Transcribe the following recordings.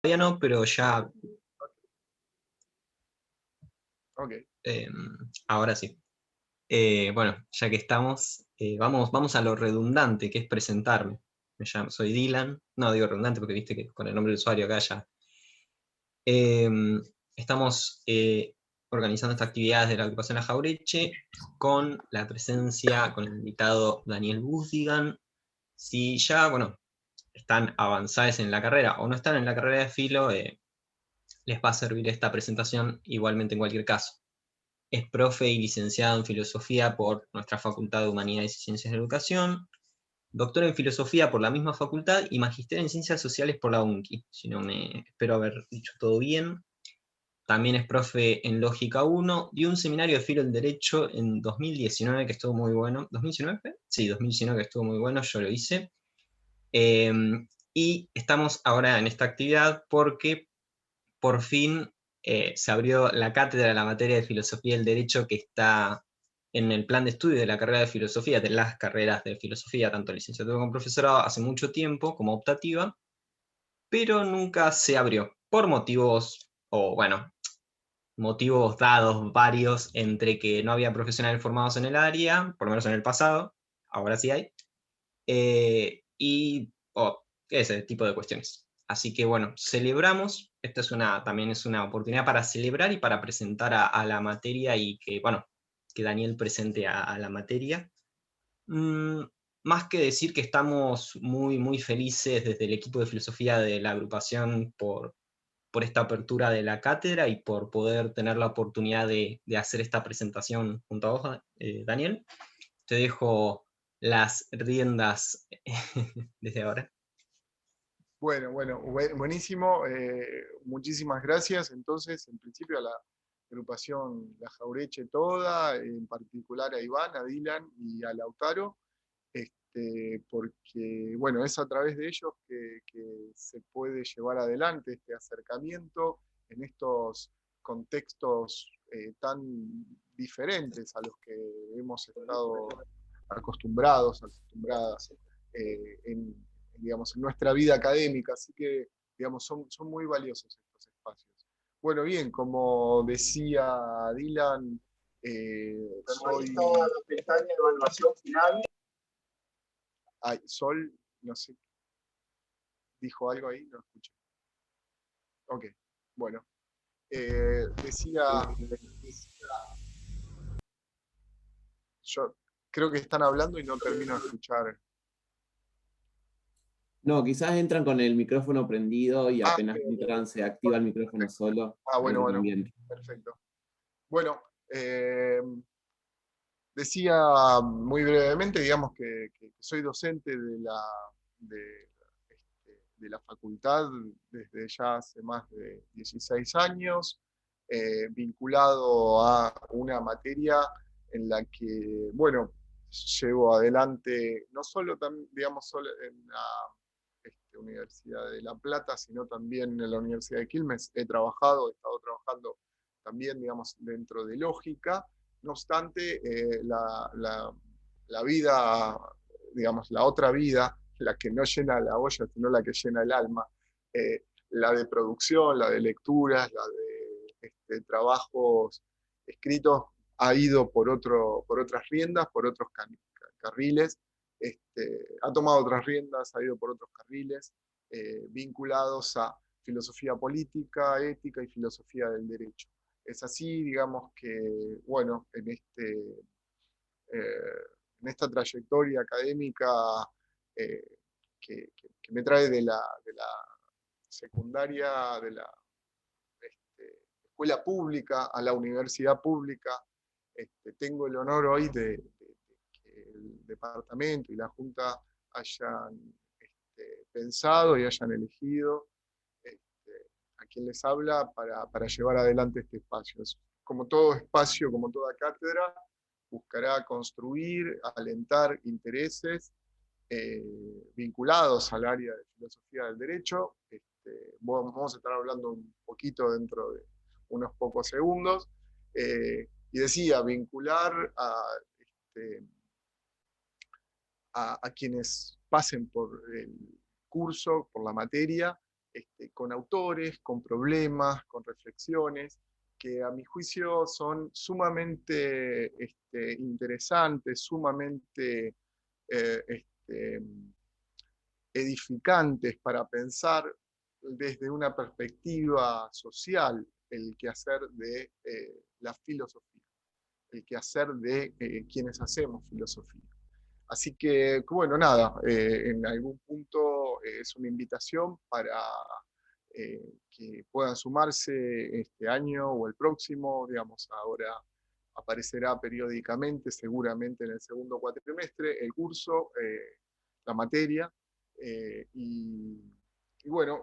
Todavía no, pero ya, Ok. ahora sí. Bueno, ya que estamos, vamos a lo redundante, que es presentarme. Soy Dylan, no digo redundante porque viste que con el nombre de usuario acá ya. Eh, Estamos organizando estas actividades de la agrupación La Jaureche con la presencia, con el invitado Daniel Budigan. Si ya, bueno, están avanzados en la carrera o no están en la carrera de filo, les va a servir esta presentación igualmente en cualquier caso. Es profe y licenciado en filosofía por nuestra Facultad de Humanidades y Ciencias de la Educación, doctor en filosofía por la misma facultad y magíster en ciencias sociales por la UNCI, si no me espero haber dicho todo bien. También es profe en Lógica 1 y un seminario de filo del derecho en 2019 que estuvo muy bueno. ¿2019? Sí, 2019 que estuvo muy bueno, yo lo hice. Eh, y estamos ahora en esta actividad porque por fin se abrió la cátedra de la materia de filosofía del derecho que está en el plan de estudio de la carrera de filosofía, de las carreras de filosofía, tanto licenciatura como profesorado, hace mucho tiempo como optativa, pero nunca se abrió por motivos, o bueno, motivos dados varios entre que no había profesionales formados en el área, por lo menos en el pasado, ahora sí hay, y ese tipo de cuestiones. Así que bueno, celebramos, esta es también es una oportunidad para celebrar y para presentar a la materia y que, bueno, que Daniel presente a la materia. Mm, Más que decir que estamos muy, muy felices desde el equipo de filosofía de la agrupación por esta apertura de la cátedra y por poder tener la oportunidad de hacer esta presentación junto a vos, Daniel. Te dejo las riendas desde ahora. Bueno, buenísimo. Muchísimas gracias. Entonces, en principio a la agrupación La Jaureche toda, en particular a Iván, a Dylan y a Lautaro, porque, bueno, es a través de ellos que se puede llevar adelante este acercamiento en estos contextos tan diferentes a los que hemos estado acostumbradas en, digamos, en nuestra vida académica. Así que, digamos, son muy valiosos estos espacios. Bueno, bien, como decía Dylan, soy... la pestaña de evaluación final. Ay, Sol, no sé, dijo algo ahí, no escuché. Ok, bueno. Decía, yo creo que están hablando y no termino de escuchar. No, quizás entran con el micrófono prendido y Ah, apenas entran se activa el micrófono perfecto. solo. Ah, Ahí bueno, también. perfecto. Bueno, decía muy brevemente, digamos, que soy docente de, de la facultad desde ya hace más de 16 años, vinculado a una materia en la que, bueno, llevo adelante, no solo, digamos, solo en la Universidad de La Plata, sino también en la Universidad de Quilmes. He estado trabajando también, digamos, dentro de lógica. No obstante, la vida, digamos, la otra vida, la que no llena la olla, sino la que llena el alma, la de producción, la de lecturas, la de trabajos escritos, ha ido por otras riendas, por otros carriles, ha tomado otras riendas, ha ido por otros carriles vinculados a filosofía política, ética y filosofía del derecho. Es así, digamos, que, bueno, en esta trayectoria académica que me trae de la secundaria, de la escuela pública a la universidad pública, tengo el honor hoy de que el departamento y la Junta hayan pensado y hayan elegido a quien les habla para llevar adelante este espacio. Como todo espacio, como toda cátedra, buscará construir, alentar intereses vinculados al área de filosofía del derecho. Vamos a estar hablando un poquito dentro de unos pocos segundos. Y decía, vincular este, a quienes pasen por el curso, por la materia, con autores, con problemas, con reflexiones, que a mi juicio son sumamente interesantes, sumamente edificantes para pensar desde una perspectiva social el quehacer de la filosofía, el quehacer de quienes hacemos filosofía. Así que, bueno, nada, en algún punto es una invitación para que puedan sumarse este año o el próximo, digamos, ahora aparecerá periódicamente, seguramente en el segundo cuatrimestre, el curso, la materia, y bueno,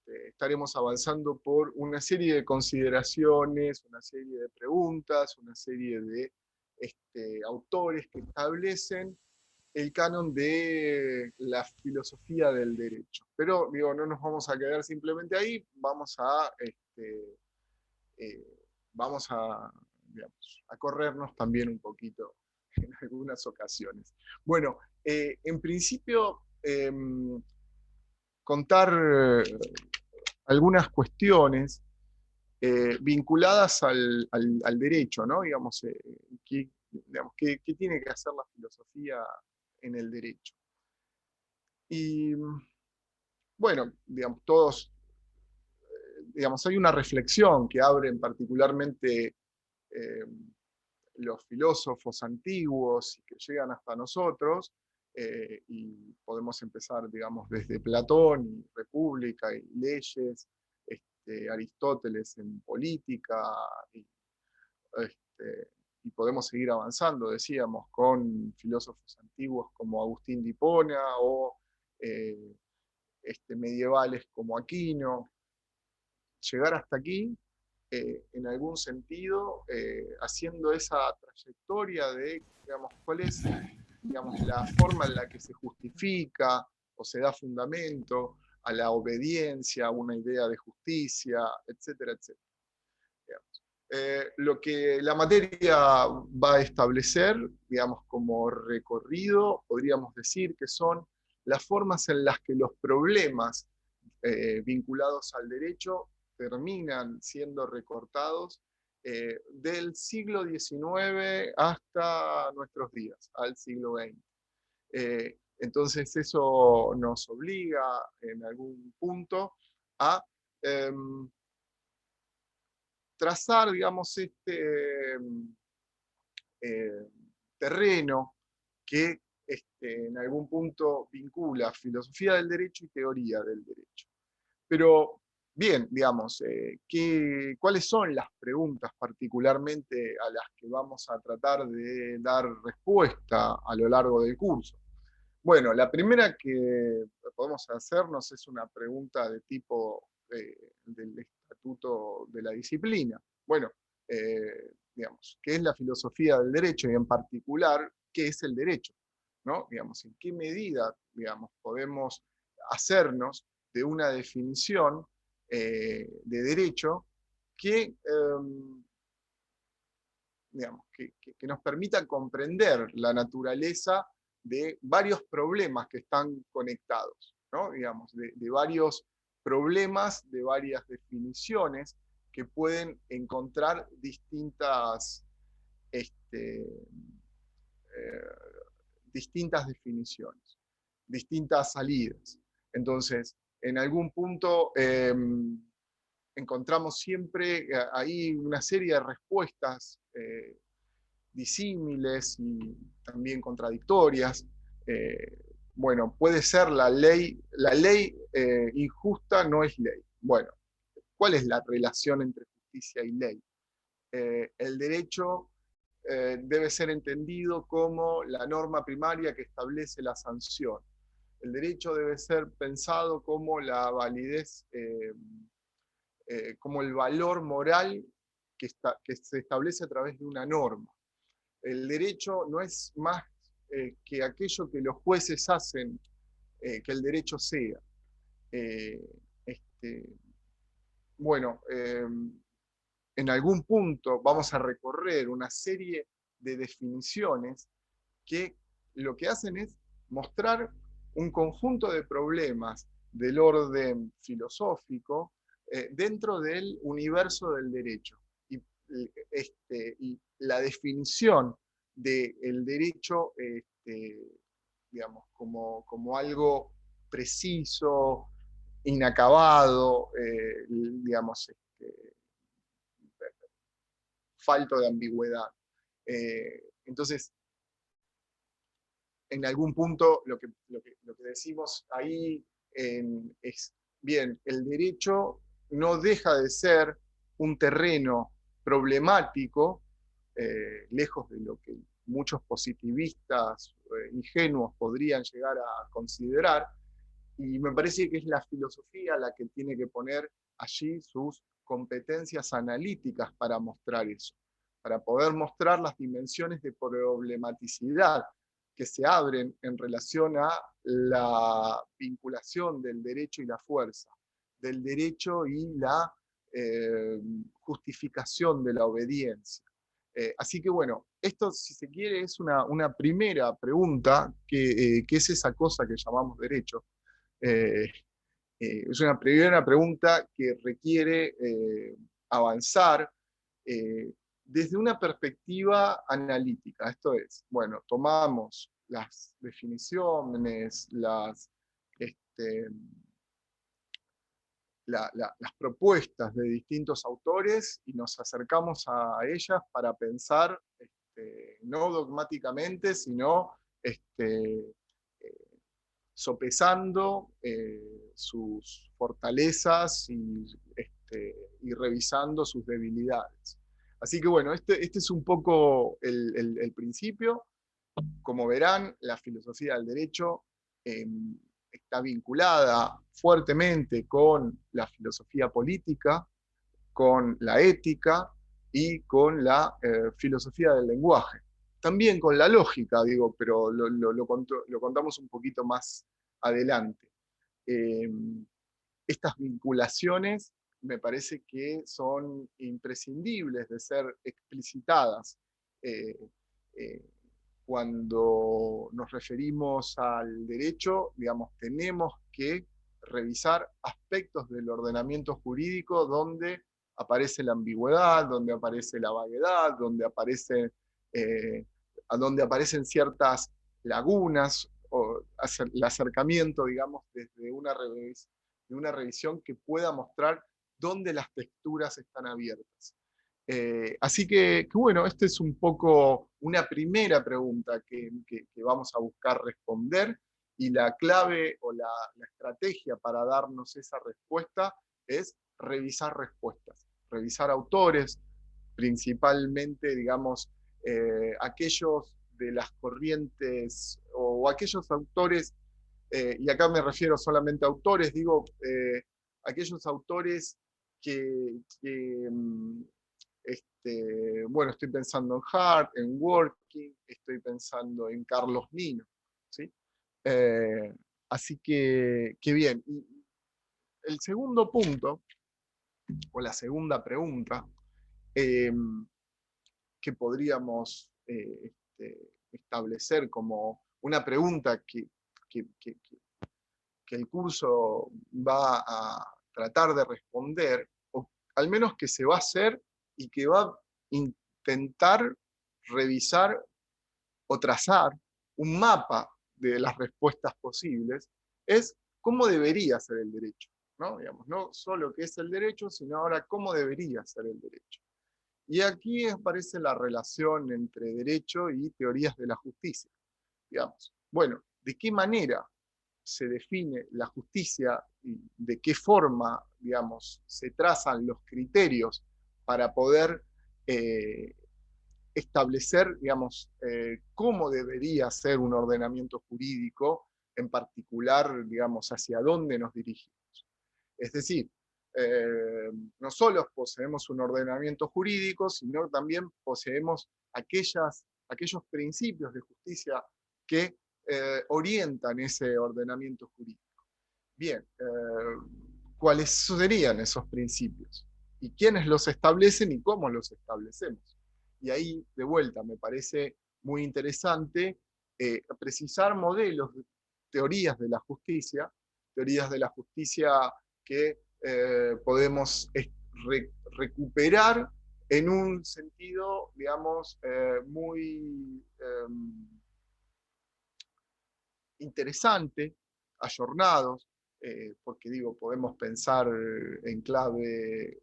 estaremos avanzando por una serie de consideraciones, una serie de preguntas, una serie de autores que establecen el canon de la filosofía del derecho. Pero digo, no nos vamos a quedar simplemente ahí, vamos a, digamos, a corrernos también un poquito en algunas ocasiones. Bueno, en principio, contar algunas cuestiones vinculadas al derecho, ¿no? Digamos, ¿qué tiene que hacer la filosofía en el derecho? Y bueno, digamos, digamos, hay una reflexión que abren particularmente los filósofos antiguos y que llegan hasta nosotros, y podemos empezar, digamos, desde Platón, y República, y Leyes, Aristóteles en política, y podemos seguir avanzando, decíamos, con filósofos antiguos como Agustín de Hipona, o medievales como Aquino, llegar hasta aquí, en algún sentido, haciendo esa trayectoria de, digamos, cuál es, digamos, la forma en la que se justifica o se da fundamento a la obediencia, a una idea de justicia, etcétera, etcétera. Lo que la materia va a establecer, digamos, como recorrido, podríamos decir que son las formas en las que los problemas vinculados al derecho terminan siendo recortados del siglo XIX hasta nuestros días, al siglo XX. Entonces eso nos obliga en algún punto a trazar, digamos, terreno que en algún punto vincula filosofía del derecho y teoría del derecho. Pero, bien, digamos, ¿cuáles son las preguntas particularmente a las que vamos a tratar de dar respuesta a lo largo del curso? Bueno, la primera que podemos hacernos es una pregunta de tipo del estatuto de la disciplina. Bueno, digamos, ¿qué es la filosofía del derecho? Y en particular, ¿qué es el derecho? ¿No? Digamos, ¿en qué medida, digamos, podemos hacernos de una definición de derecho que, digamos, que nos permita comprender la naturaleza de varios problemas que están conectados, ¿no? Digamos, de varios problemas, de varias definiciones que pueden encontrar distintas definiciones, distintas salidas. Entonces, en algún punto encontramos siempre ahí una serie de respuestas disímiles y también contradictorias. Bueno, puede ser la ley injusta no es ley. Bueno, ¿cuál es la relación entre justicia y ley? El derecho debe ser entendido como la norma primaria que establece la sanción. El derecho debe ser pensado como la validez, como el valor moral que se establece a través de una norma. El derecho no es más que aquello que los jueces hacen que el derecho sea. Bueno, en algún punto vamos a recorrer una serie de definiciones que lo que hacen es mostrar un conjunto de problemas del orden filosófico dentro del universo del derecho. Y la definición del derecho, digamos, como algo preciso, inacabado, digamos, falto de ambigüedad. Entonces, en algún punto lo que decimos ahí es, bien, el derecho no deja de ser un terreno problemático, lejos de lo que muchos positivistas ingenuos podrían llegar a considerar, y me parece que es la filosofía la que tiene que poner allí sus competencias analíticas para mostrar eso, para poder mostrar las dimensiones de problematicidad que se abren en relación a la vinculación del derecho y la fuerza, del derecho y la justificación de la obediencia. Así que bueno, esto, si se quiere, es una primera pregunta, que es esa cosa que llamamos derecho. Eh, es una primera pregunta que requiere avanzar desde una perspectiva analítica. Esto es, bueno, tomamos las definiciones, las propuestas de distintos autores y nos acercamos a ellas para pensar, no dogmáticamente, sino sopesando sus fortalezas y revisando sus debilidades. Así que bueno, este es un poco el principio. Como verán, la filosofía del derecho está vinculada fuertemente con la filosofía política, con la ética y con la filosofía del lenguaje. También con la lógica, digo, pero lo contamos un poquito más adelante. Estas vinculaciones me parece que son imprescindibles de ser explicitadas cuando nos referimos al derecho. Digamos, tenemos que revisar aspectos del ordenamiento jurídico donde aparece la ambigüedad, donde aparece la vaguedad, donde aparecen ciertas lagunas, o el acercamiento, digamos, desde una revisión que pueda mostrar dónde las texturas están abiertas. Así que bueno, esta es un poco una primera pregunta que vamos a buscar responder, y la clave o la estrategia para darnos esa respuesta es revisar respuestas, revisar autores, principalmente, digamos, aquellos de las corrientes o aquellos autores, y acá me refiero solamente a autores, digo, aquellos autores que bueno, estoy pensando en Hart, en Working, estoy pensando en Carlos Nino, ¿sí? Así que bien. Y el segundo punto, o la segunda pregunta, que podríamos establecer como una pregunta que el curso va a tratar de responder, o al menos que se va a hacer y que va a intentar revisar o trazar un mapa de las respuestas posibles, es cómo debería ser el derecho, ¿no? Digamos, no solo qué es el derecho, sino ahora cómo debería ser el derecho. Y aquí aparece la relación entre derecho y teorías de la justicia. Digamos, bueno, ¿de qué manera se define la justicia y de qué forma, digamos, se trazan los criterios para poder establecer, digamos, cómo debería ser un ordenamiento jurídico, en particular, digamos, hacia dónde nos dirigimos? Es decir, no solo poseemos un ordenamiento jurídico, sino también poseemos aquellos principios de justicia que orientan ese ordenamiento jurídico. Bien, ¿cuáles serían esos principios? ¿Y quiénes los establecen y cómo los establecemos? Y ahí, de vuelta, me parece muy interesante precisar modelos, teorías de la justicia teorías de la justicia que podemos recuperar en un sentido, digamos, muy interesante, ayornados, porque digo, podemos pensar en clave,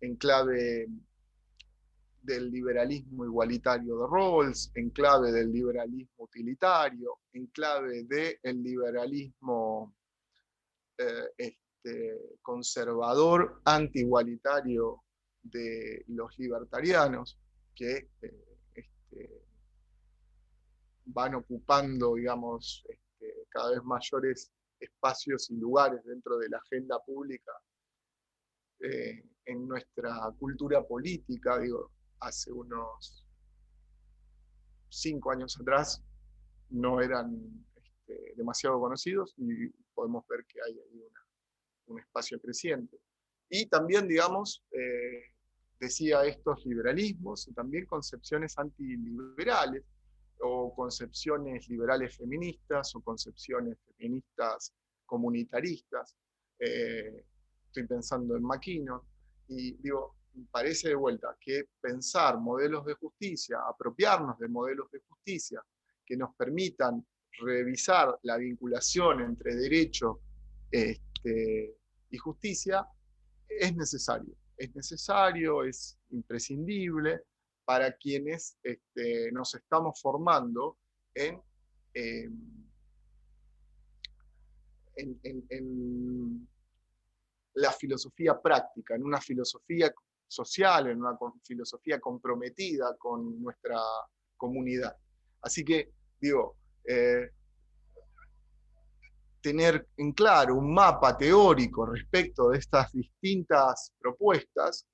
en clave del liberalismo igualitario de Rawls, en clave del liberalismo utilitario, en clave del liberalismo conservador, anti-igualitario de los libertarianos, que van ocupando, digamos, cada vez mayores espacios y lugares dentro de la agenda pública en nuestra cultura política. Digo, hace unos 5 años atrás no eran demasiado conocidos y podemos ver que hay ahí un espacio creciente. Y también, digamos, decía estos liberalismos y también concepciones antiliberales, o concepciones liberales feministas, o concepciones feministas comunitaristas. Estoy pensando en McKinnon, y digo, parece de vuelta que pensar modelos de justicia, apropiarnos de modelos de justicia que nos permitan revisar la vinculación entre derecho y justicia, es necesario, es imprescindible para quienes nos estamos formando en la filosofía práctica, en una filosofía social, en una filosofía comprometida con nuestra comunidad. Así que, digo, tener en claro un mapa teórico respecto de estas distintas propuestas,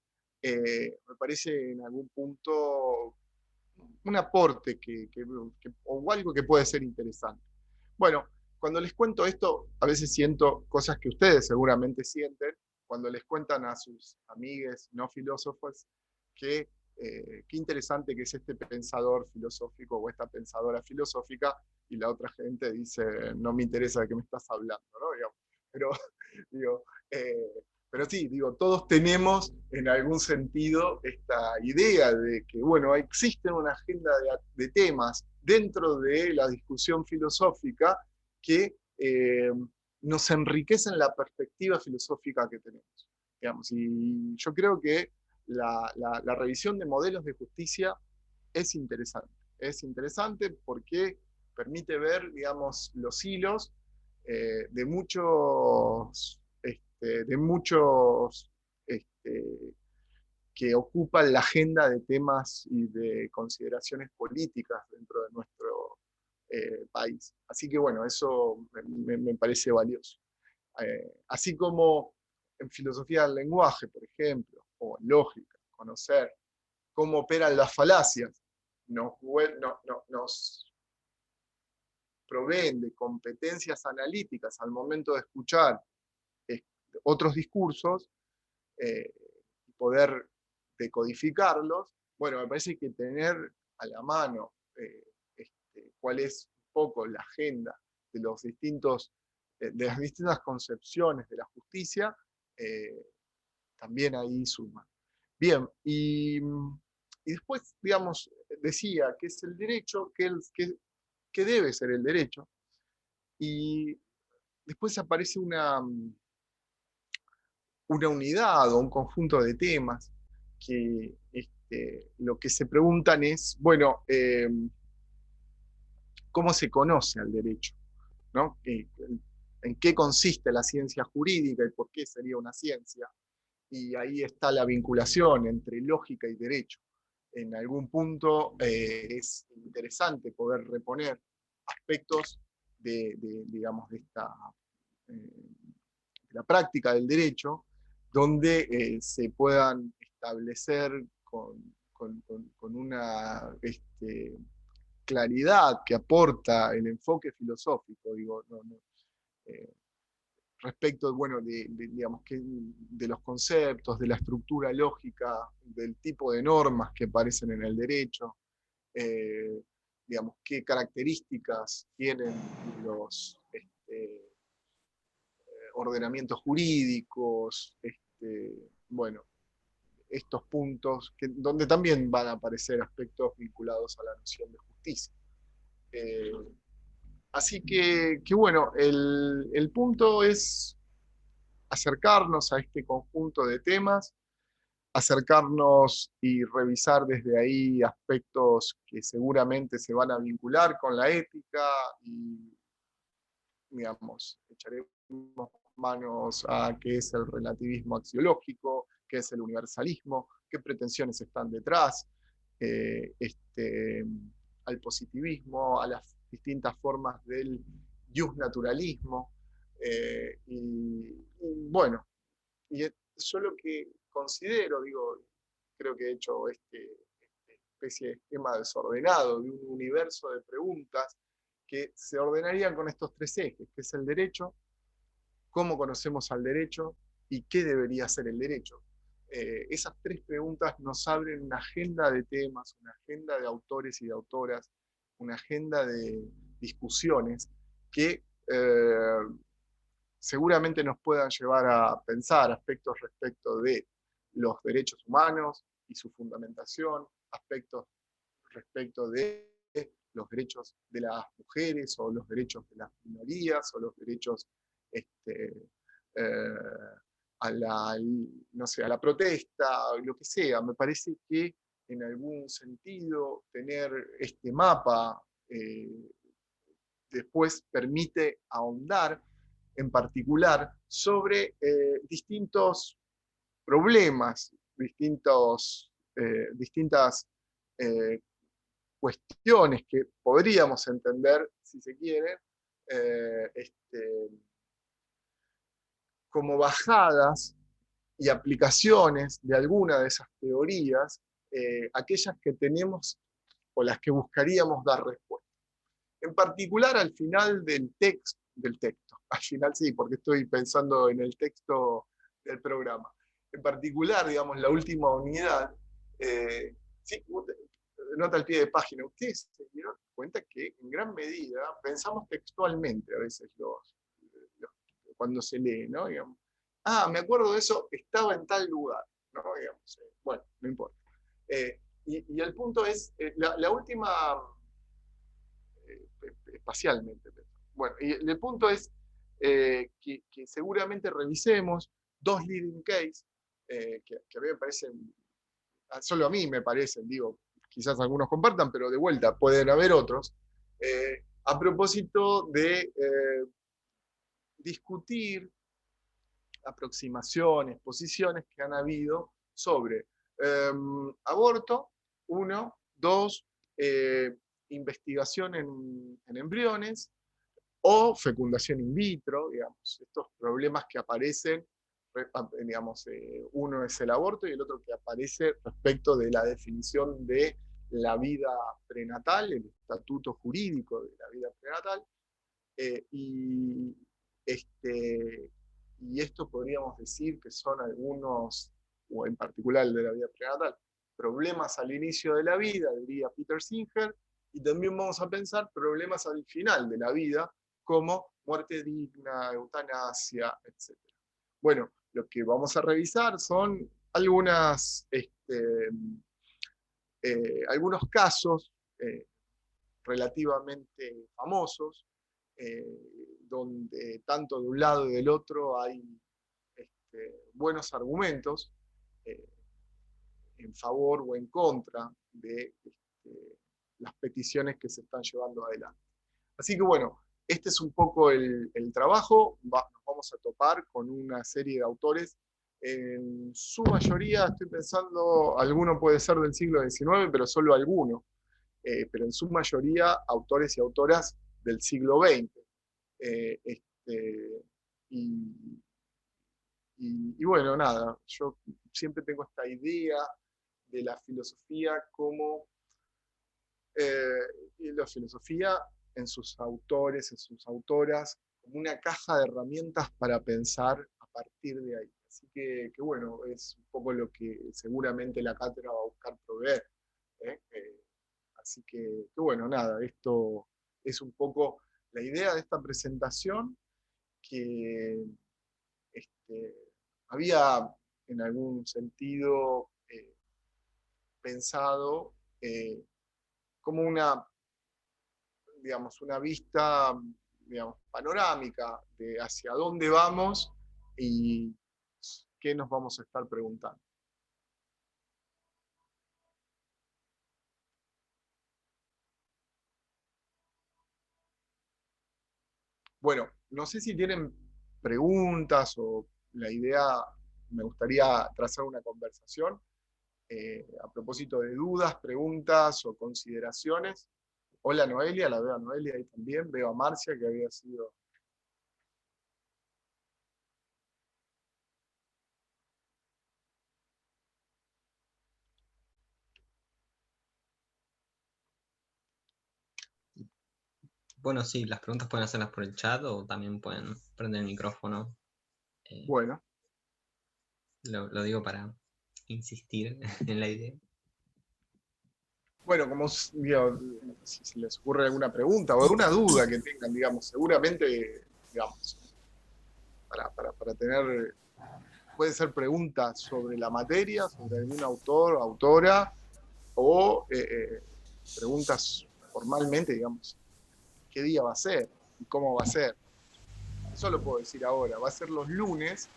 me parece en algún punto un aporte o algo que puede ser interesante. Bueno, cuando les cuento esto, a veces siento cosas que ustedes seguramente sienten, cuando les cuentan a sus amigues no filósofos que qué interesante que es este pensador filosófico o esta pensadora filosófica, y la otra gente dice, no me interesa de qué me estás hablando, ¿no? Digamos, pero, digo, pero sí, digo, todos tenemos en algún sentido esta idea de que, bueno, existe una agenda de temas dentro de la discusión filosófica que nos enriquecen la perspectiva filosófica que tenemos. Digamos, y yo creo que la revisión de modelos de justicia es interesante. Es interesante porque permite ver, digamos, los hilos de muchos que ocupan la agenda de temas y de consideraciones políticas dentro de nuestro país. Así que bueno, eso me parece valioso. Así como en filosofía del lenguaje, por ejemplo, o en lógica, conocer cómo operan las falacias, nos proveen de competencias analíticas al momento de escuchar otros discursos y poder decodificarlos. Bueno, me parece que tener a la mano cuál es un poco la agenda de los distintos de las distintas concepciones de la justicia, también ahí suma. Bien, y después, digamos, decía que es el derecho, que debe ser el derecho, y después aparece una unidad o un conjunto de temas que lo que se preguntan es, bueno, ¿cómo se conoce al derecho? ¿No? ¿En qué consiste la ciencia jurídica y por qué sería una ciencia? Y ahí está la vinculación entre lógica y derecho. En algún punto es interesante poder reponer aspectos digamos, de la práctica del derecho, donde se puedan establecer con una claridad que aporta el enfoque filosófico, digo, respecto, bueno, digamos, de los conceptos, de la estructura lógica, del tipo de normas que aparecen en el derecho, digamos, qué características tienen los ordenamientos jurídicos, bueno, estos puntos, donde también van a aparecer aspectos vinculados a la noción de justicia. Así que bueno, el punto es acercarnos a este conjunto de temas, acercarnos y revisar desde ahí aspectos que seguramente se van a vincular con la ética y, digamos, echaremos manos a qué es el relativismo axiológico, qué es el universalismo, qué pretensiones están detrás, al positivismo, a las distintas formas del justnaturalismo, y bueno, y yo lo que considero, digo, creo que he hecho este especie de esquema desordenado de un universo de preguntas que se ordenarían con estos tres ejes, que es el derecho, cómo conocemos al derecho y qué debería ser el derecho. Esas tres preguntas nos abren una agenda de temas, una agenda de autores y de autoras, una agenda de discusiones que seguramente nos puedan llevar a pensar aspectos respecto de los derechos humanos y su fundamentación, aspectos respecto de los derechos de las mujeres o los derechos de las minorías o los derechos a la, no sé, a la protesta, lo que sea. Me parece que en algún sentido tener este mapa después permite ahondar en particular sobre distintos problemas, distintas cuestiones que podríamos entender, si se quiere, como bajadas y aplicaciones de alguna de esas teorías, aquellas que tenemos o las que buscaríamos dar respuesta. En particular al final del texto, al final sí, porque estoy pensando en el texto del programa. En particular, digamos, la última unidad, sí, nota al pie de página, ustedes se dieron cuenta que en gran medida pensamos textualmente a veces cuando se lee, ¿no? Digamos, me acuerdo de eso, estaba en tal lugar, ¿no? Digamos, bueno, no importa. Y el punto es, la última, espacialmente. Bueno, y el punto es que seguramente revisemos dos leading case que a mí me parecen, solo a mí me parecen, digo, quizás algunos compartan, pero de vuelta pueden haber otros, a propósito de discutir aproximaciones, posiciones que han habido sobre aborto, uno, dos, investigación en embriones o fecundación in vitro, digamos, estos problemas que aparecen, digamos, uno es el aborto y el otro que aparece respecto de la definición de la vida prenatal, el estatuto jurídico de la vida prenatal, y esto podríamos decir que son algunos, o en particular el de la vida prenatal, problemas al inicio de la vida, diría Peter Singer, y también vamos a pensar problemas al final de la vida, como muerte digna, eutanasia, etc. Bueno, lo que vamos a revisar son algunos casos relativamente famosos, donde tanto de un lado y del otro hay buenos argumentos en favor o en contra de las peticiones que se están llevando adelante. Así que bueno, este es un poco el trabajo. Nos vamos a topar con una serie de autores. En su mayoría, estoy pensando, alguno puede ser del siglo XIX, pero solo alguno. Pero en su mayoría, autores y autoras del siglo XX. Y bueno, nada, yo siempre tengo esta idea de la filosofía como y la filosofía en sus autores, en sus autoras, como una caja de herramientas para pensar a partir de ahí. Así que bueno, es un poco lo que seguramente la cátedra va a buscar proveer. Así que bueno, nada, esto es un poco la idea de esta presentación, que había en algún sentido pensado como una vista, panorámica de hacia dónde vamos y qué nos vamos a estar preguntando. Bueno, no sé si tienen preguntas o la idea, me gustaría trazar una conversación a propósito de dudas, preguntas o consideraciones. Hola Noelia, la veo a Noelia ahí también, veo a Marcia que había sido... Bueno, sí, las preguntas pueden hacerlas por el chat o también pueden prender el micrófono. Bueno. Lo digo para insistir en la idea. Bueno, como digo, si se les ocurre alguna pregunta o alguna duda que tengan, digamos, seguramente, digamos, para tener, puede ser preguntas sobre la materia, sobre algún autor o autora, o preguntas formalmente, digamos, ¿qué día va a ser? ¿Y cómo va a ser? Eso lo puedo decir ahora, va a ser los lunes.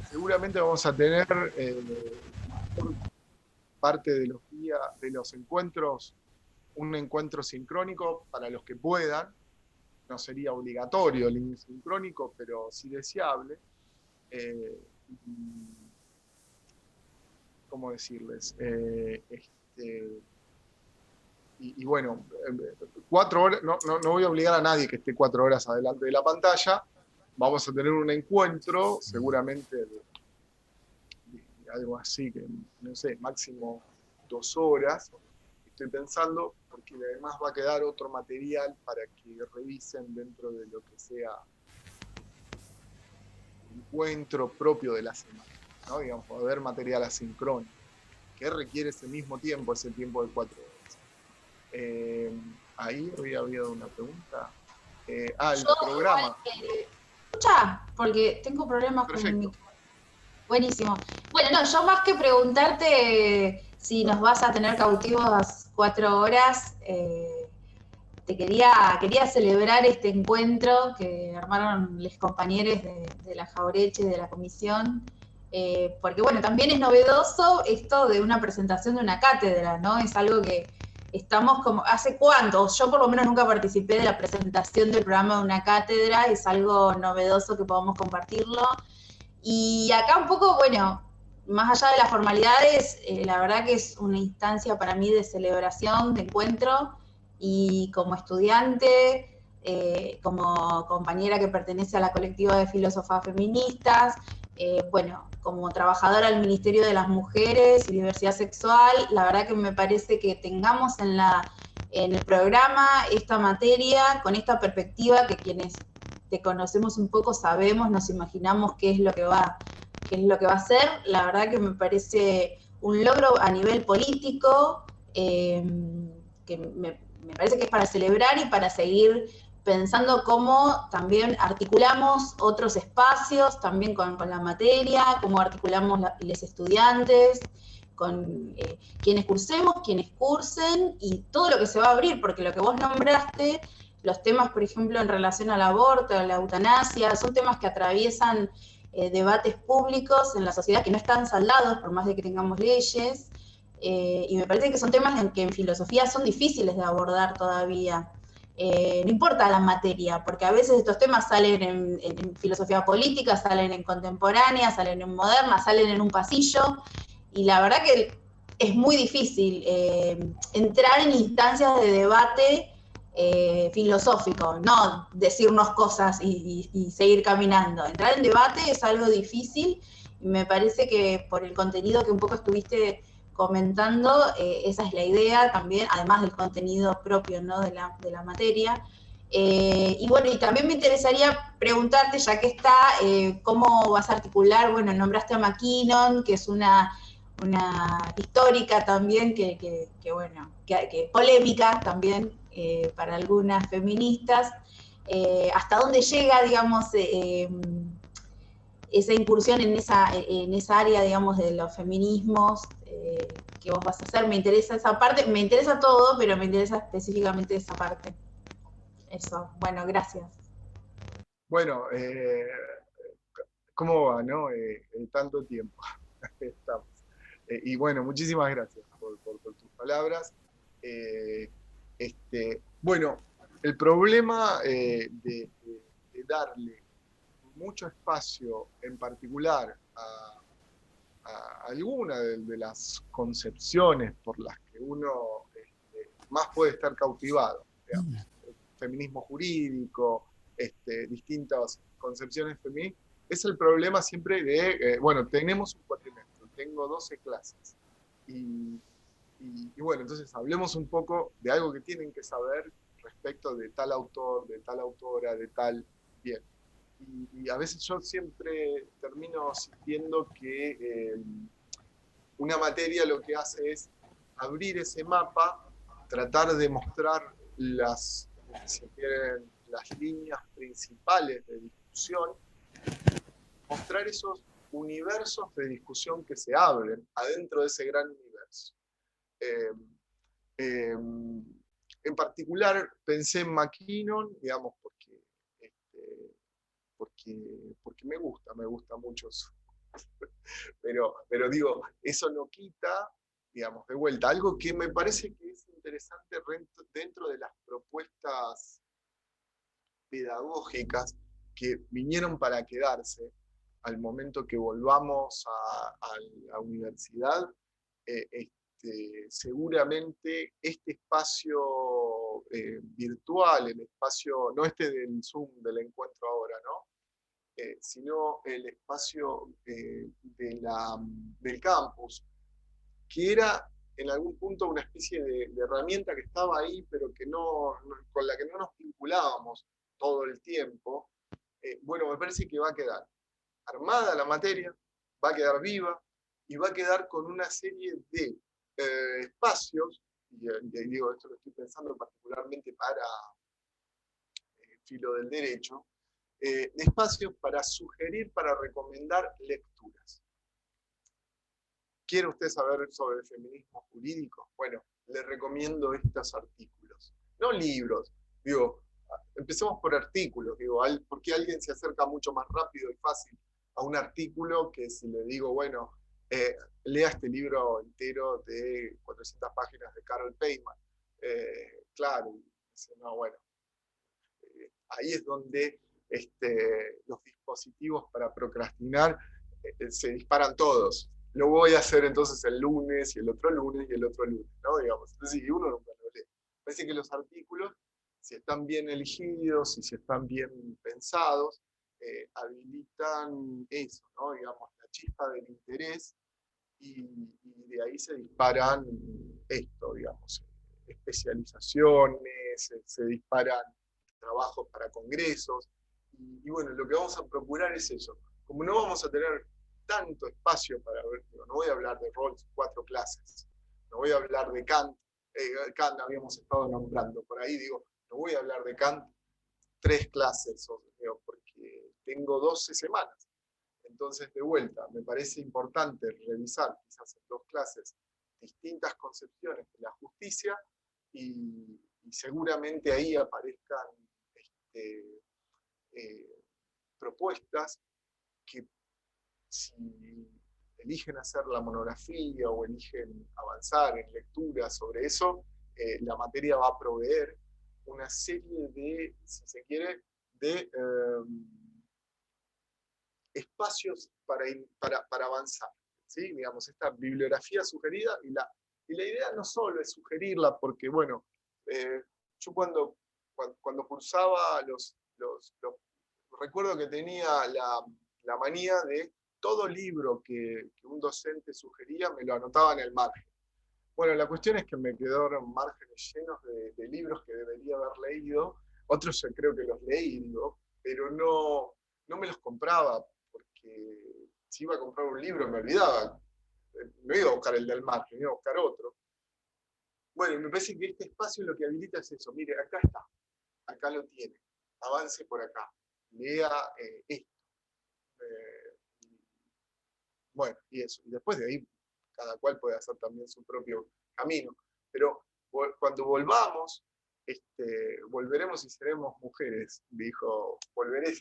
Seguramente vamos a tener parte de los días, de los encuentros, un encuentro sincrónico para los que puedan. No sería obligatorio el sincrónico, pero sí deseable. ¿Cómo decirles? Y bueno, 4 horas, no voy a obligar a nadie que esté 4 horas adelante de la pantalla. Vamos a tener un encuentro, seguramente de algo así, que no sé, máximo 2 horas. Estoy pensando, porque además va a quedar otro material para que revisen dentro de lo que sea el encuentro propio de la semana, ¿no? Digamos, va a haber material asincrónico, que requiere ese mismo tiempo, ese tiempo de 4 horas. Ahí había habido una pregunta. El programa. Escucha, porque tengo problemas con el micrófono. Buenísimo. Bueno, no, yo más que preguntarte si nos vas a tener cautivos 4 horas, te quería celebrar este encuentro que armaron los compañeros de la Jaureche, de la comisión, porque bueno, también es novedoso esto de una presentación de una cátedra, ¿no? Es algo que estamos como, ¿hace cuánto? Yo por lo menos nunca participé de la presentación del programa de una cátedra, es algo novedoso que podamos compartirlo. Y acá un poco, bueno, más allá de las formalidades, la verdad que es una instancia para mí de celebración, de encuentro, y como estudiante, como compañera que pertenece a la colectiva de filósofas feministas, bueno, como trabajadora del Ministerio de las Mujeres y Diversidad Sexual, la verdad que me parece que tengamos en el programa esta materia con esta perspectiva que quienes te conocemos un poco sabemos, nos imaginamos qué es lo que va a ser. La verdad que me parece un logro a nivel político, que me parece que es para celebrar y para seguir pensando cómo también articulamos otros espacios, también con la materia, cómo articulamos los estudiantes, con quienes cursemos, quienes cursen, y todo lo que se va a abrir, porque lo que vos nombraste, los temas, por ejemplo, en relación al aborto, a la eutanasia, son temas que atraviesan debates públicos en la sociedad que no están saldados, por más de que tengamos leyes, y me parece que son temas que en filosofía son difíciles de abordar todavía. No importa la materia, porque a veces estos temas salen en filosofía política, salen en contemporánea, salen en moderna, salen en un pasillo, y la verdad que es muy difícil entrar en instancias de debate filosófico, no decirnos cosas y seguir caminando. Entrar en debate es algo difícil, y me parece que por el contenido que un poco estuviste comentando, esa es la idea también, además del contenido propio, ¿no?, de la materia. Y bueno, y también me interesaría preguntarte, ya que está, cómo vas a articular, bueno, nombraste a McKinnon, que es una una histórica también, bueno, que polémica también para algunas feministas. ¿Hasta dónde llega, digamos, esa incursión en esa área, digamos, de los feminismos que vos vas a hacer? Me interesa esa parte, me interesa todo, pero me interesa específicamente esa parte. Eso, bueno, gracias. Bueno, ¿cómo va, no? Tanto tiempo. Estamos. Y bueno, muchísimas gracias por tus palabras. Bueno, el problema de darle mucho espacio, en particular a alguna de las concepciones por las que uno más puede estar cautivado, digamos, feminismo jurídico, distintas concepciones feministas, es el problema siempre de, bueno, tenemos un cuatrimestre, tengo 12 clases, y bueno, entonces hablemos un poco de algo que tienen que saber respecto de tal autor, de tal autora, de tal, bien. Y a veces yo siempre termino sintiendo que una materia lo que hace es abrir ese mapa, tratar de mostrar si quieren, las líneas principales de discusión, mostrar esos universos de discusión que se abren adentro de ese gran universo. En particular pensé en McKinnon, digamos, porque me gusta mucho eso. Pero digo, eso no quita, digamos, de vuelta, algo que me parece que es interesante dentro de las propuestas pedagógicas que vinieron para quedarse al momento que volvamos a la universidad. Seguramente este espacio virtual, el espacio, no del Zoom, del encuentro ahora, ¿no? Sino el espacio del campus, que era en algún punto una especie de herramienta que estaba ahí, pero que con la que no nos vinculábamos todo el tiempo. Bueno, me parece que va a quedar armada la materia, va a quedar viva, y va a quedar con una serie de espacios, y digo, esto lo estoy pensando particularmente para filo del derecho, de espacios para sugerir, para recomendar lecturas. ¿Quiere usted saber sobre el feminismo jurídico? Bueno, le recomiendo estos artículos. No libros. Digo, empecemos por artículos. Digo, porque alguien se acerca mucho más rápido y fácil a un artículo que si le digo, bueno, lea este libro entero de 400 páginas de Carol Payman. Claro, dice, no, bueno. Ahí es donde los dispositivos para procrastinar se disparan todos. Lo voy a hacer entonces el lunes, y el otro lunes, y el otro lunes, ¿no? Digamos. Entonces, y uno nunca lo lee. Parece que los artículos, si están bien elegidos y si están bien pensados, habilitan eso, ¿no? Digamos, la chispa del interés, y de ahí se disparan esto, digamos, especializaciones, se disparan trabajos para congresos, y bueno, lo que vamos a procurar es eso. Como no vamos a tener tanto espacio para ver, no voy a hablar de Rawls 4 clases, no voy a hablar de Kant, Kant habíamos estado nombrando, por ahí digo, no voy a hablar de Kant 3 clases, porque tengo 12 semanas. Entonces, de vuelta, me parece importante revisar, quizás en 2 clases, distintas concepciones de la justicia, y seguramente ahí aparezcan propuestas que, si eligen hacer la monografía o eligen avanzar en lectura sobre eso, la materia va a proveer una serie de, si se quiere, de espacios para avanzar, ¿sí? Digamos, esta bibliografía sugerida, y la idea no solo es sugerirla, porque, bueno, yo cuando cursaba recuerdo que tenía la manía de todo libro que un docente sugería, me lo anotaba en el margen. Bueno, la cuestión es que me quedaron márgenes llenos de libros que debería haber leído, otros yo creo que los leí, digo, pero no me los compraba, porque si iba a comprar un libro me olvidaba no iba a buscar el del margen, iba a buscar otro. Bueno, y me parece que este espacio lo que habilita es eso. Mire, acá está, acá lo tiene, avance por acá, lea esto. Bueno, y eso. Y después de ahí, cada cual puede hacer también su propio camino. Pero cuando volvamos, volveremos y seremos mujeres, dijo, volveré.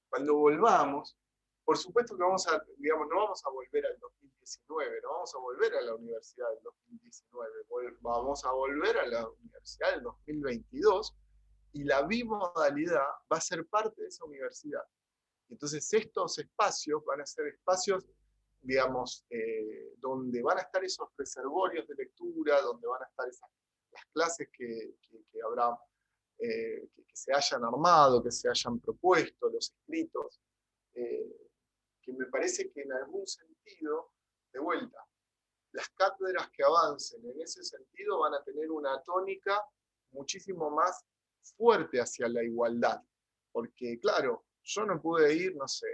Cuando volvamos, por supuesto que vamos a, digamos, no vamos a volver al 2019, no vamos a volver a la universidad del 2019, vamos a volver a la universidad del 2022 y la bimodalidad va a ser parte de esa universidad. Entonces estos espacios van a ser espacios, digamos, donde van a estar esos reservorios de lectura, donde van a estar las clases que habrá, que se hayan armado, que se hayan propuesto, los escritos, que me parece que en algún sentido, de vuelta, las cátedras que avancen en ese sentido van a tener una tónica muchísimo más fuerte hacia la igualdad. Porque, claro, yo no pude ir, no sé,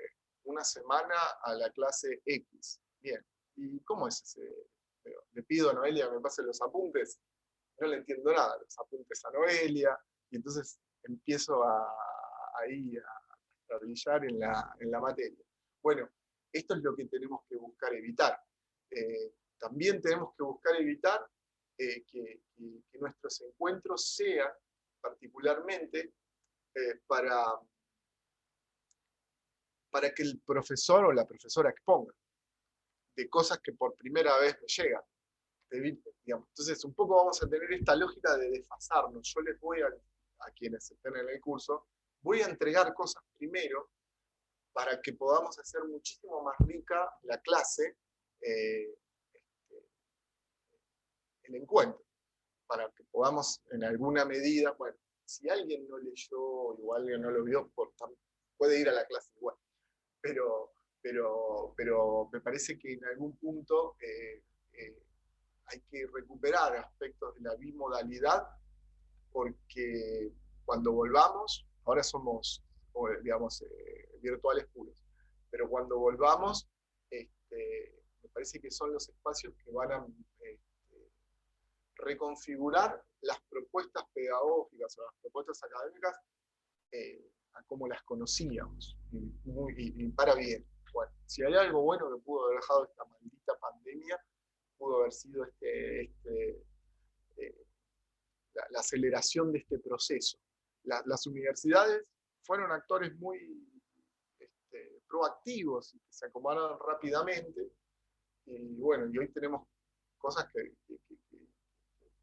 una semana a la clase X. Bien, ¿y cómo es ese? Le pido a Noelia que me pase los apuntes, no le entiendo nada, los apuntes a Noelia, y entonces empiezo ahí a brillar en la materia. Bueno, esto es lo que tenemos que buscar evitar. También tenemos que buscar evitar que nuestros encuentros sean particularmente para que el profesor o la profesora exponga de cosas que por primera vez me llegan. Digamos. Entonces, un poco vamos a tener esta lógica de desfasarnos. Yo les voy a quienes estén en el curso, voy a entregar cosas primero para que podamos hacer muchísimo más rica la clase, el encuentro, para que podamos en alguna medida, bueno, si alguien no leyó o alguien no lo vio, puede ir a la clase igual, pero me parece que en algún punto hay que recuperar aspectos de la bimodalidad, porque cuando volvamos, ahora somos, digamos, virtuales puros, pero cuando volvamos, me parece que son los espacios que van a reconfigurar las propuestas pedagógicas o las propuestas académicas a como las conocíamos, y para bien. Bueno, si hay algo bueno que pudo haber dejado esta maldita pandemia, pudo haber sido la aceleración de este proceso. Las universidades fueron actores muy proactivos y que se acomodaron rápidamente, y bueno, y hoy tenemos cosas que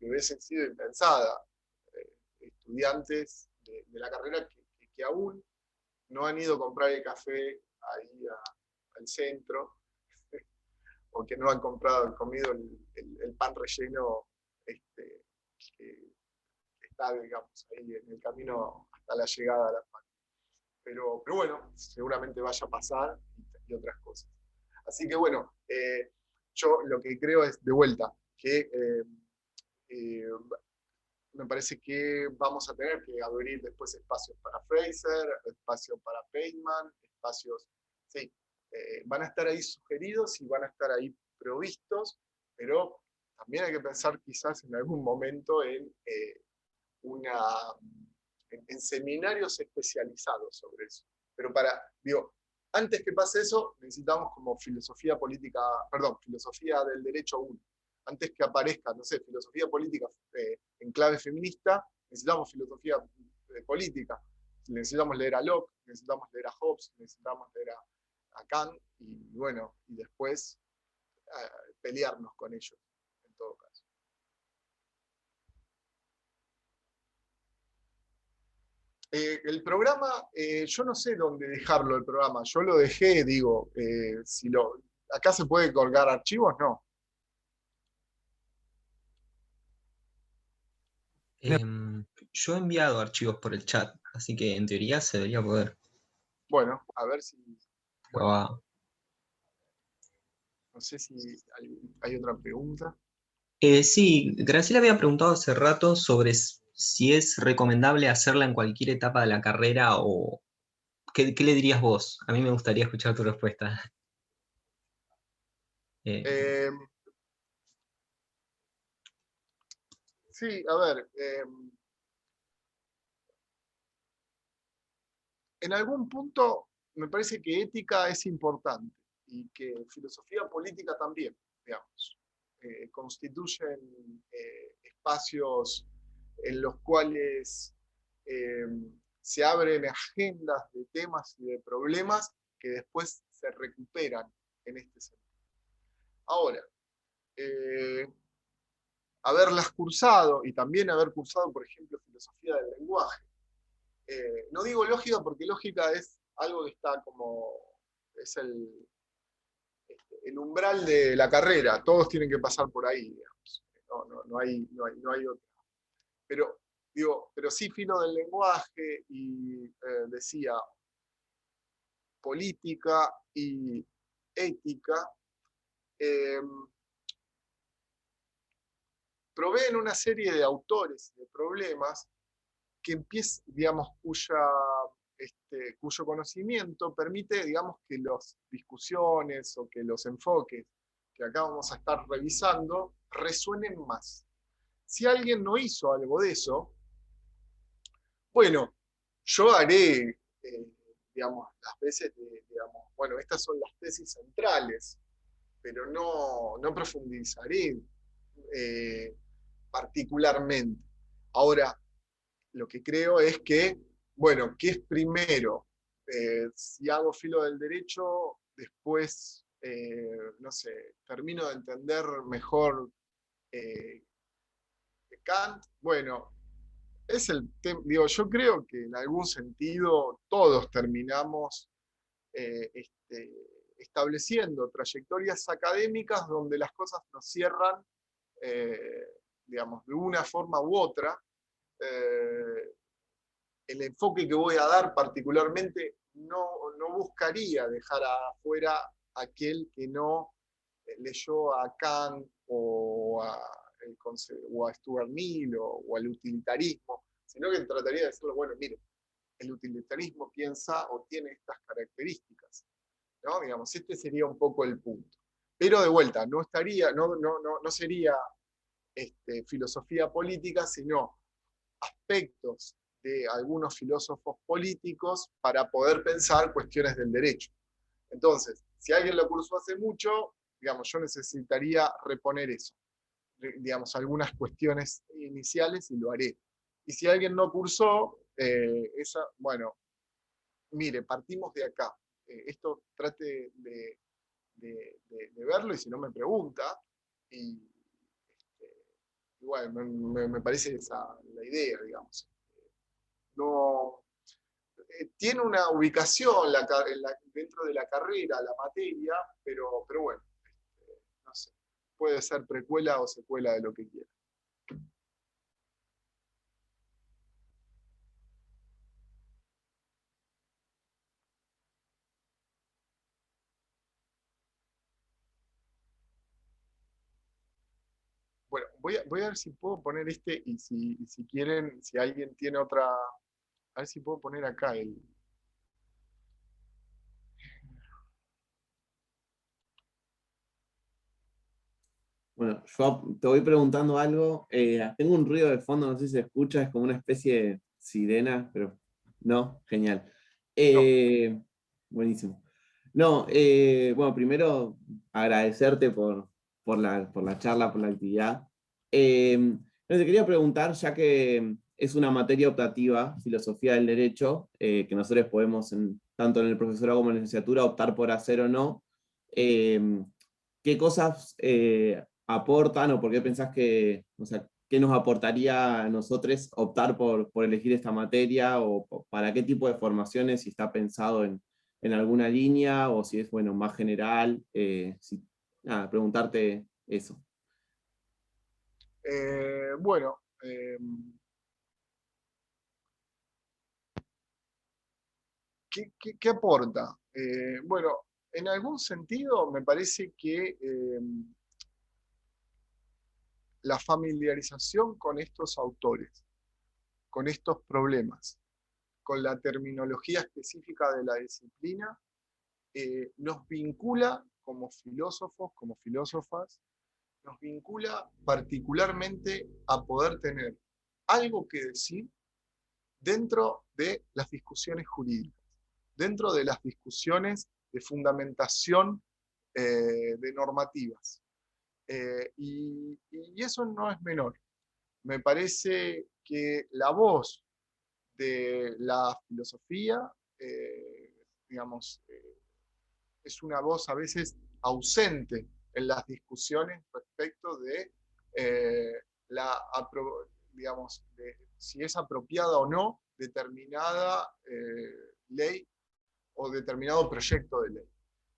hubiesen sido impensadas. Estudiantes de la carrera que aún no han ido a comprar el café ahí al centro, o que no han comido el pan relleno que está, digamos, ahí en el camino hasta la llegada a la facultad. Pero bueno, seguramente vaya a pasar, y otras cosas. Así que bueno, yo lo que creo es, de vuelta, que me parece que vamos a tener que abrir después espacios para Fraser, espacios para Feynman, espacios, sí, van a estar ahí sugeridos y van a estar ahí provistos, pero también hay que pensar quizás en algún momento en seminarios especializados sobre eso. Pero antes que pase eso, necesitamos como filosofía política, filosofía del derecho 1. Antes que aparezca, no sé, filosofía política en clave feminista, necesitamos filosofía política. Necesitamos leer a Locke, necesitamos leer a Hobbes, necesitamos leer a Kant, y bueno, y después pelearnos con ellos, en todo caso. El programa, yo no sé dónde dejarlo el programa. Yo lo dejé, digo, ¿acá se puede colgar archivos? No. Yo he enviado archivos por el chat, así que en teoría se debería poder. Bueno, a ver si... Bueno, no sé si hay otra pregunta. Sí, Graciela había preguntado hace rato sobre si es recomendable hacerla en cualquier etapa de la carrera, o ¿qué le dirías vos? A mí me gustaría escuchar tu respuesta. Eh, sí, a ver, en algún punto me parece que ética es importante y que filosofía política también, digamos. Constituyen espacios en los cuales eh, se abren agendas de temas y de problemas que después se recuperan en este sentido. Ahora, haberlas cursado y también haber cursado, por ejemplo, filosofía del lenguaje. No digo lógica porque lógica es algo que está como, es el umbral de la carrera, todos tienen que pasar por ahí, digamos. No hay otra. Pero, digo, pero sí filo del lenguaje y decía política y ética, proveen una serie de autores, de problemas, que empieza, digamos, cuyo conocimiento permite, digamos, que las discusiones o que los enfoques que acá vamos a estar revisando resuenen más. Si alguien no hizo algo de eso, bueno, yo haré, digamos, las veces digamos, bueno, estas son las tesis centrales, pero no profundizaré particularmente. Ahora, lo que creo es que, bueno, ¿qué es primero? Si hago filo del derecho, después, no sé, termino de entender mejor Kant. Bueno, es el tema, digo, yo creo que en algún sentido todos terminamos estableciendo trayectorias académicas donde las cosas nos cierran, digamos, de una forma u otra. El enfoque que voy a dar particularmente no buscaría dejar afuera aquel que no leyó a Kant o a Stuart Mill o al utilitarismo, sino que trataría de decirlo, bueno, mire, el utilitarismo piensa o tiene estas características, ¿no? Digamos, este sería un poco el punto. Pero de vuelta, no sería filosofía política, sino aspectos de algunos filósofos políticos para poder pensar cuestiones del derecho. Entonces, si alguien lo cursó hace mucho, digamos, yo necesitaría reponer eso, digamos, algunas cuestiones iniciales y lo haré. Y si alguien no cursó, bueno, mire, partimos de acá. Esto trate de verlo y si no me pregunta. Y igual, me parece esa la idea, digamos. No, tiene una ubicación dentro de la carrera, la materia, pero bueno, no sé, puede ser precuela o secuela de lo que quiera. Bueno, voy a ver si puedo poner y si quieren, si alguien tiene otra, a ver si puedo poner acá el... Bueno, yo te voy preguntando algo. Tengo un ruido de fondo, no sé si se escucha, es como una especie de sirena, pero no, genial. No, Buenísimo. No, bueno, primero agradecerte por la charla, por la actividad. Te quería preguntar, ya que es una materia optativa, filosofía del derecho, que nosotros podemos, tanto en el profesorado como en la licenciatura, optar por hacer o no. ¿Qué cosas aportan o por qué pensás que, o sea, qué nos aportaría a nosotros optar por elegir esta materia o para qué tipo de formaciones, si está pensado en alguna línea o si es, bueno, más general? Nada, preguntarte eso. bueno, ¿qué aporta? Bueno, en algún sentido me parece que la familiarización con estos autores, con estos problemas, con la terminología específica de la disciplina, nos vincula como filósofos, como filósofas, nos vincula particularmente a poder tener algo que decir dentro de las discusiones jurídicas, dentro de las discusiones de fundamentación de normativas. Y eso no es menor. Me parece que la voz de la filosofía, digamos, es una voz a veces ausente en las discusiones respecto de digamos, de si es apropiada o no determinada ley o determinado proyecto de ley.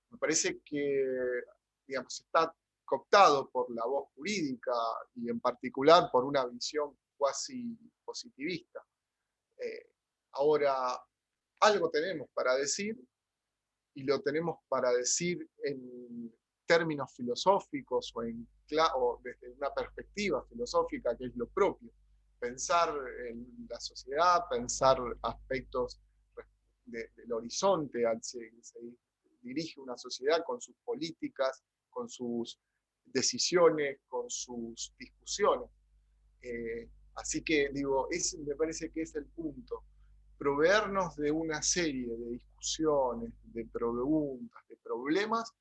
Me parece que, digamos, está cooptado por la voz jurídica y en particular por una visión cuasi positivista. Ahora, algo tenemos para decir, y lo tenemos para decir en términos filosóficos o desde una perspectiva filosófica que es lo propio. Pensar en la sociedad, pensar aspectos del horizonte al que se dirige una sociedad con sus políticas, con sus decisiones, con sus discusiones. Así que digo, ese me parece que es el punto. Proveernos de una serie de discusiones, de preguntas, de problemas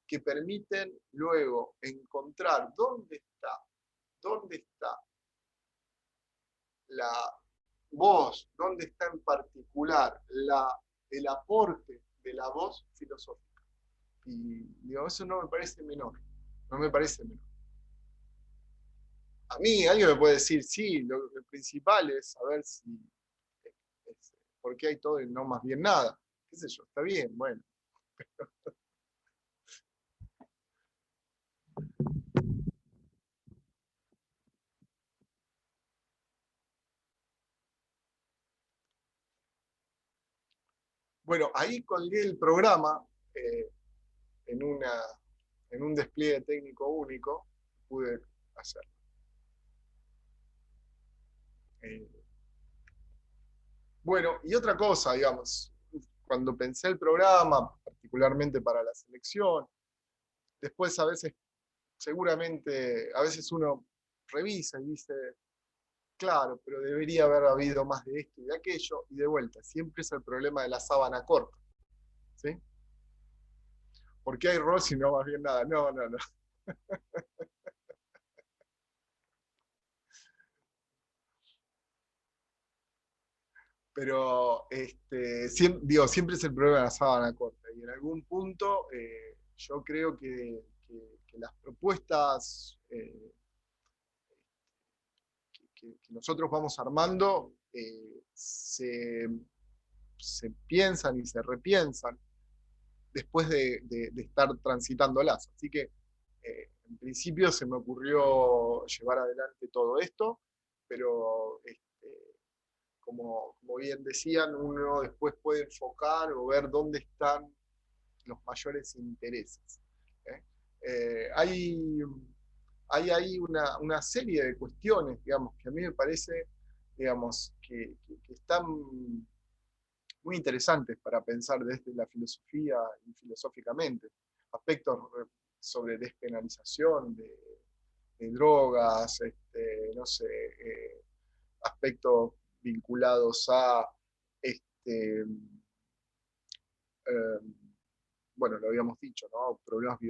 que permiten luego encontrar dónde está la voz, dónde está en particular el aporte de la voz filosófica. Y digo, eso no me parece menor, no me parece menor. A mí alguien me puede decir, sí, lo principal es saber si por qué hay todo y no más bien nada. ¿Qué sé yo? Está bien, bueno. Bueno, ahí colgué el programa en un despliegue técnico único, pude hacerlo. Bueno, y otra cosa, digamos, cuando pensé el programa, particularmente para la selección, después a veces, seguramente, a veces uno revisa y dice, claro, pero debería haber habido más de esto y de aquello, y de vuelta, siempre es el problema de la sábana corta, ¿sí? ¿Por qué hay Ross y no más bien nada? No. Pero siempre es el problema de la sábana corta. Y en algún punto yo creo que las propuestas que nosotros vamos armando se piensan y se repiensan después de estar transitándolas. Así que en principio se me ocurrió llevar adelante todo esto, pero como bien decían, uno después puede enfocar o ver dónde están los mayores intereses. Hay ahí una serie de cuestiones, digamos, que a mí me parece, digamos, que están muy interesantes para pensar desde la filosofía y filosóficamente. Aspectos sobre despenalización de drogas, no sé, aspectos vinculados a bueno, lo habíamos dicho, ¿no? Problemas de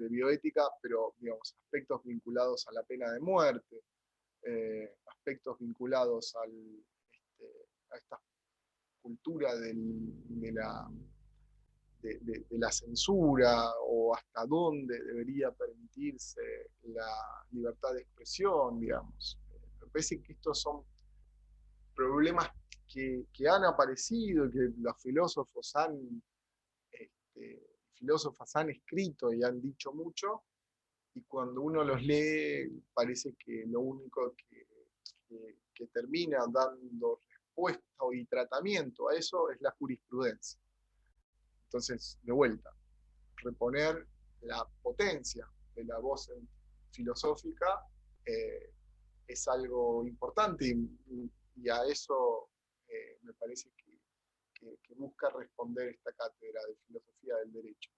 bioética, pero digamos, aspectos vinculados a la pena de muerte, aspectos vinculados a esta cultura de la censura o hasta dónde debería permitirse la libertad de expresión, digamos. Me parece que estos son problemas que han aparecido y que los filósofas han escrito y han dicho mucho, y cuando uno los lee parece que lo único que termina dando respuesta y tratamiento a eso es la jurisprudencia. Entonces, de vuelta, reponer la potencia de la voz filosófica es algo importante y a eso me parece que busca responder esta cátedra de filosofía del derecho.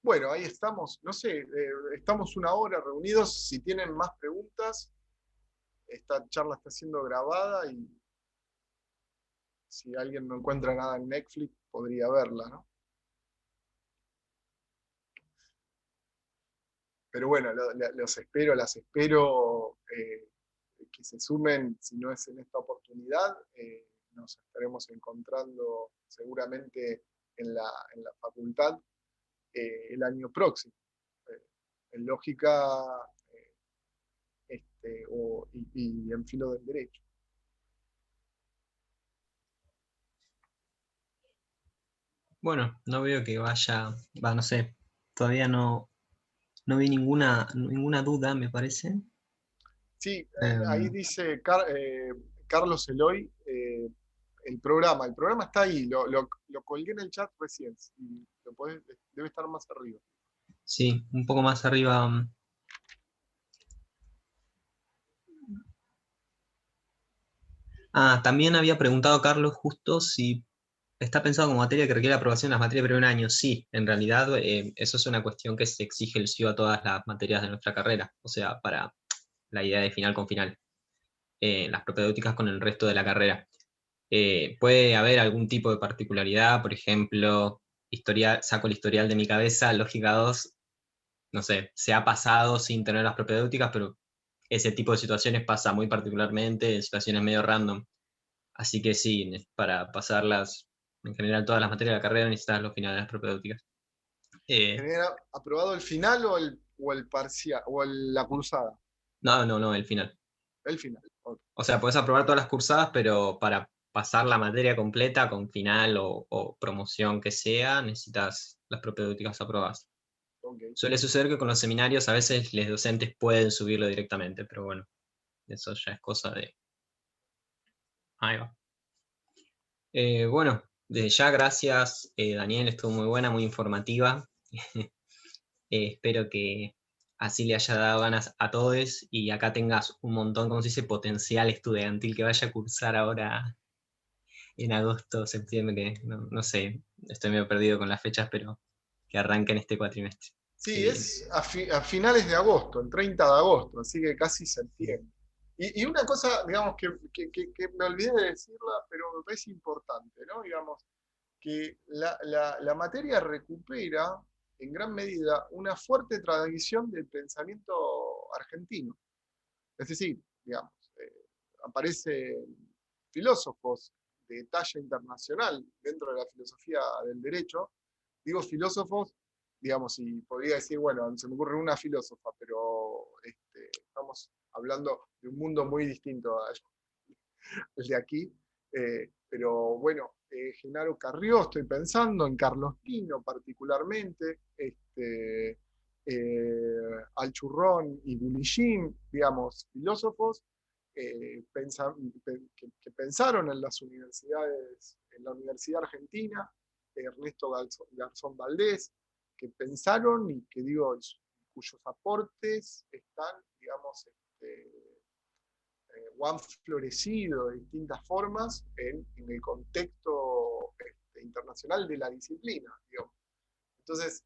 Bueno, ahí estamos, no sé, estamos una hora reunidos. Si tienen más preguntas, esta charla está siendo grabada y si alguien no encuentra nada en Netflix, podría verla, ¿no? Pero bueno, los espero, las espero que se sumen, si no es en esta oportunidad, nos estaremos encontrando seguramente en la facultad el año próximo. En lógica y en filo del derecho. Bueno, no veo que vaya, no sé, todavía no vi ninguna duda, me parece. Sí, ahí dice Carlos Eloy, el programa está ahí, lo colgué en el chat recién, y debe estar más arriba. Sí, un poco más arriba. También había preguntado Carlos justo si está pensado como materia que requiere aprobación en las materias de primer año. Sí, en realidad eso es una cuestión que se exige el SIO a todas las materias de nuestra carrera, o sea, para la idea de final con final, las propedéuticas con el resto de la carrera. Puede haber algún tipo de particularidad, por ejemplo, saco el historial de mi cabeza, lógica 2, no sé, se ha pasado sin tener las propedéuticas, pero ese tipo de situaciones pasa muy particularmente, en situaciones medio random. Así que sí, para pasarlas, en general todas las materias de la carrera necesitas los finales de las propedéuticas. ¿Genera aprobado el final o el parcial, o la cursada? No, el final. El final. Okay. O sea, puedes aprobar todas las cursadas, pero para pasar la materia completa con final o promoción que sea, necesitas las propedéuticas aprobadas. Okay. Suele suceder que con los seminarios a veces los docentes pueden subirlo directamente, pero bueno, eso ya es cosa de... Ahí va. Bueno, desde ya gracias, Daniel, estuvo muy buena, muy informativa. Espero que así le haya dado ganas a todos y acá tengas un montón, como se dice, potencial estudiantil que vaya a cursar ahora en agosto, septiembre, no sé, estoy medio perdido con las fechas, pero que arranquen este cuatrimestre. Sí, es a finales de agosto, el 30 de agosto, así que casi septiembre. Y una cosa, digamos, que me olvidé de decirla, pero me parece importante, ¿no? Digamos, que la materia recupera en gran medida una fuerte tradición del pensamiento argentino. Es decir, digamos, aparecen filósofos de talla internacional dentro de la filosofía del derecho. Digo filósofos, digamos, y podría decir, bueno, se me ocurre una filósofa, pero estamos hablando de un mundo muy distinto al de aquí. Pero bueno, Genaro Carrió, estoy pensando en Carlos Quino particularmente, Alchurrón y Bulillín, digamos, filósofos que pensaron en las universidades, en la Universidad Argentina, Ernesto Garzón Valdés, que pensaron y que digo, cuyos aportes están, digamos, o han florecido de distintas formas en el contexto internacional de la disciplina, digamos. Entonces,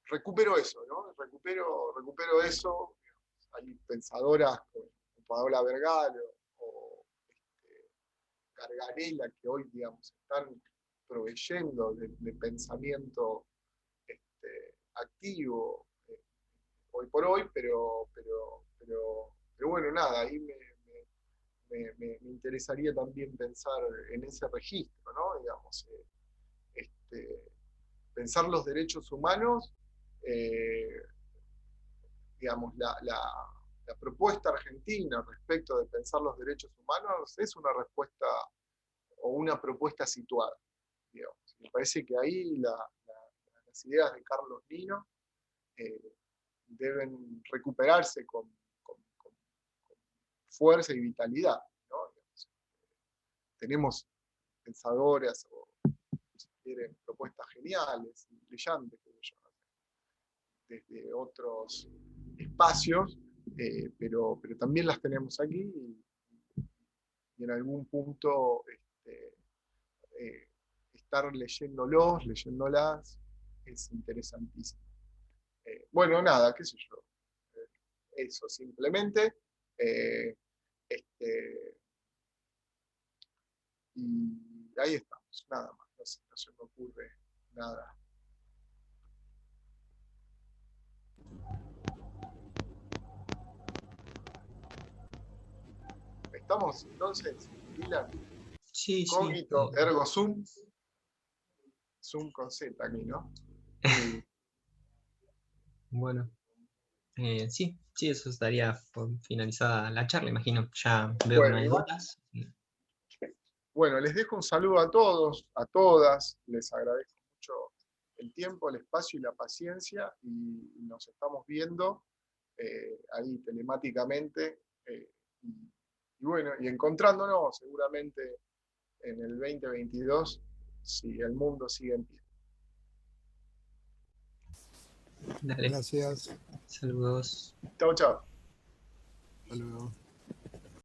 recupero eso, ¿no? Recupero eso. Hay pensadoras como Paola Vergara o Gargarella que hoy, digamos, están proveyendo de pensamiento activo hoy por hoy, pero bueno, nada, ahí me interesaría también pensar en ese registro, ¿no? Digamos, pensar los derechos humanos, digamos, la propuesta argentina respecto de pensar los derechos humanos es una respuesta o una propuesta situada, digamos. Me parece que ahí las ideas de Carlos Nino deben recuperarse con fuerza y vitalidad, ¿no? Tenemos pensadoras o, si quieren, propuestas geniales, brillantes, desde otros espacios, pero también las tenemos aquí y en algún punto estar leyéndolas, es interesantísimo. Bueno, nada, qué sé yo. Eso simplemente. Y ahí estamos, nada más. No se me ocurre nada. ¿Estamos entonces, Dylan? Sí, sí. Cogito, ergo sum. Zoom con Z aquí, ¿no? Bueno, sí, eso estaría por finalizada la charla, imagino. Ya veo que no hay dudas. Bueno, les dejo un saludo a todos, a todas. Les agradezco mucho el tiempo, el espacio y la paciencia. Y nos estamos viendo ahí telemáticamente. Y bueno, y encontrándonos seguramente en el 2022, si el mundo sigue en pie. Dale. Gracias. Saludos. Chau, chau. Hasta luego.